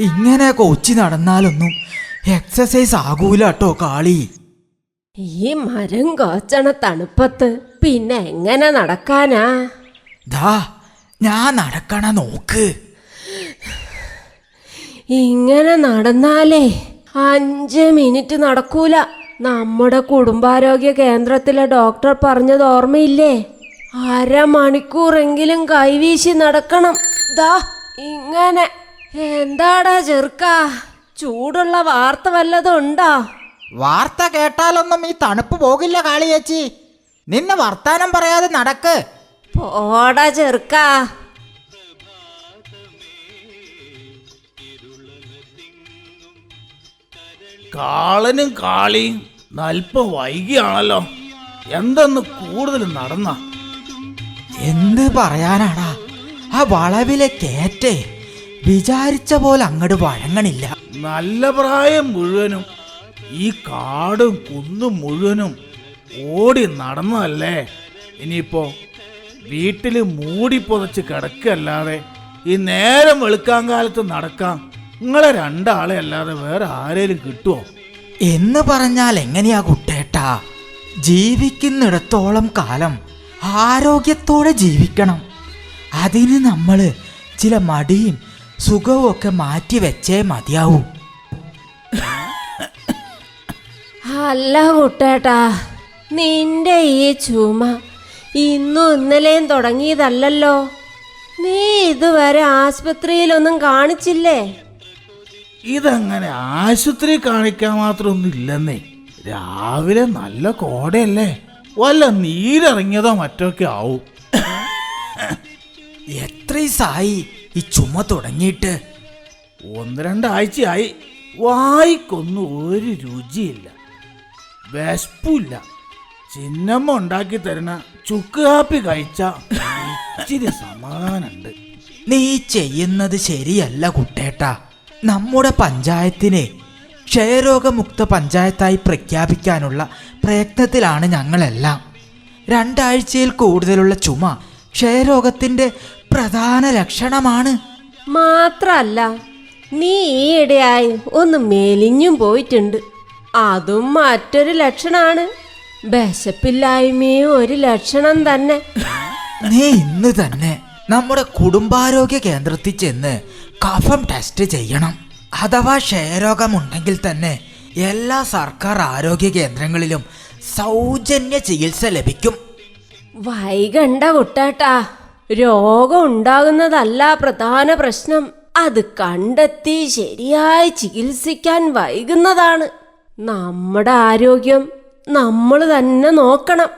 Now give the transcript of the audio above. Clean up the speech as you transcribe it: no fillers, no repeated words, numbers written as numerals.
ഇങ്ങനെ കൊച്ചി നടന്നാലൊന്നും എക്സസൈസ് ആകൂല കേട്ടോ കാളി. ഈ മരം കോച്ചണ തണുപ്പത്ത് പിന്നെ എങ്ങനെ നടക്കാനാ? ദാ ഞാൻ നടക്കണ നോക്ക്. ഇങ്ങനെ നടന്നാലേ 5 മിനിറ്റ് നടക്കൂല. നമ്മുടെ കുടുംബാരോഗ്യ കേന്ദ്രത്തിലെ ഡോക്ടർ പറഞ്ഞത് ഓർമ്മയില്ലേ? 1/2 മണിക്കൂറെങ്കിലും കൈവീശി നടക്കണം. ദാ ഇങ്ങനെ. എന്താടാ ചെറുക്കാ, ചൂടുള്ള വാർത്ത വല്ലതും ഉണ്ടോ? വാർത്ത കേട്ടാലൊന്നും ഈ തണുപ്പ് പോകില്ല കാളിയേച്ചി. നിന്നെ വർത്താനം പറയാതെ നടക്ക്. പോടാ ചെറുക്കാ. കാളനും കാളിയും അല്പം വൈകിയാണല്ലോ. എന്തെന്ന് കൂടുതൽ നടന്ന? എന്ത് പറയാനാടാ, ആ വളവിലെ കേറ്റേ വിചാരിച്ച പോലെ അങ്ങോട്ട് വഴങ്ങണില്ല. നല്ല പ്രായം മുഴുവനും ഈ കാടും കുന്നും മുഴുവനും ഓടി നടന്നതല്ലേ. ഇനിയിപ്പോ വീട്ടില് മൂടി പുതച്ച് കിടക്കല്ലാതെ ഈ നേരം വെളുക്കാൻ കാലത്ത് നടക്കാം നിങ്ങളെ 2 ആളെ അല്ലാതെ വേറെ ആരേലും കിട്ടുമോ? എന്ന് പറഞ്ഞാൽ എങ്ങനെയാ കുട്ടേട്ടാ? ജീവിക്കുന്നിടത്തോളം കാലം ആരോഗ്യത്തോടെ ജീവിക്കണം. അതിന് നമ്മൾ ചില മടിയും സുഖവും ഒക്കെ മാറ്റി വെച്ചേ മതിയാവൂ. അല്ല കുട്ടേട്ടാ, നിന്റെ ഈ ചുമ ഇന്നും ഇന്നലെയും തുടങ്ങിയതല്ലല്ലോ. നീ ഇതുവരെ ആശുപത്രിയിലൊന്നും കാണിച്ചില്ലേ? ഇതങ്ങനെ ആശുപത്രി കാണിക്കാൻ മാത്രമൊന്നും ഇല്ലെന്നേ. രാവിലെ നല്ല കോടയല്ലേ, വല്ല നീരിറങ്ങിയതോ മറ്റൊക്കെ ആവും. എത്ര ദിവസമായി ഈ ചുമ തുടങ്ങിയിട്ട്? 1-2 ആഴ്ചയായി. വായിക്കൊന്നും ഒരു രുചിയില്ല, വിശപ്പില്ല. ചിന്നമ്മ ഉണ്ടാക്കി തരുന്ന ചുക്ക് കാപ്പി കഴിച്ച ഇച്ചിരി സമാധാനമുണ്ട്. നീ ചെയ്യുന്നത് ശരിയല്ല കുട്ടേട്ടാ. നമ്മുടെ പഞ്ചായത്തിനെ ക്ഷയരോഗമുക്ത പഞ്ചായത്തായി പ്രഖ്യാപിക്കാനുള്ള പ്രയത്നത്തിലാണ് ഞങ്ങളെല്ലാം. 2 ആഴ്ചയിൽ കൂടുതലുള്ള ചുമ ക്ഷയരോഗത്തിൻ്റെ പ്രധാന ലക്ഷണമാണ്. മാത്രല്ല, നീ ഈയിടെയായി ഒന്ന് മെലിഞ്ഞും പോയിട്ടുണ്ട്. അതും മറ്റൊരു ലക്ഷണമാണ്. വിശപ്പില്ലായ്മയും ഒരു ലക്ഷണം തന്നെ. നീ ഇന്ന് തന്നെ നമ്മുടെ കുടുംബാരോഗ്യ കേന്ദ്രത്തിൽ ചെന്ന് കഫം ടെസ്റ്റ് ചെയ്യണം. അഥവാ ക്ഷയരോഗമുണ്ടെങ്കിൽ തന്നെ എല്ലാ സർക്കാർ ആരോഗ്യ കേന്ദ്രങ്ങളിലും സൗജന്യ ചികിത്സ ലഭിക്കും. വൈകണ്ട കുട്ടാട്ടാ. രോഗം ഉണ്ടാകുന്നതല്ല പ്രധാന പ്രശ്നം, അത് കണ്ടെത്തി ശരിയായി ചികിത്സിക്കാൻ വൈകുന്നതാണ്. നമ്മുടെ ആരോഗ്യം നമ്മൾ തന്നെ നോക്കണം.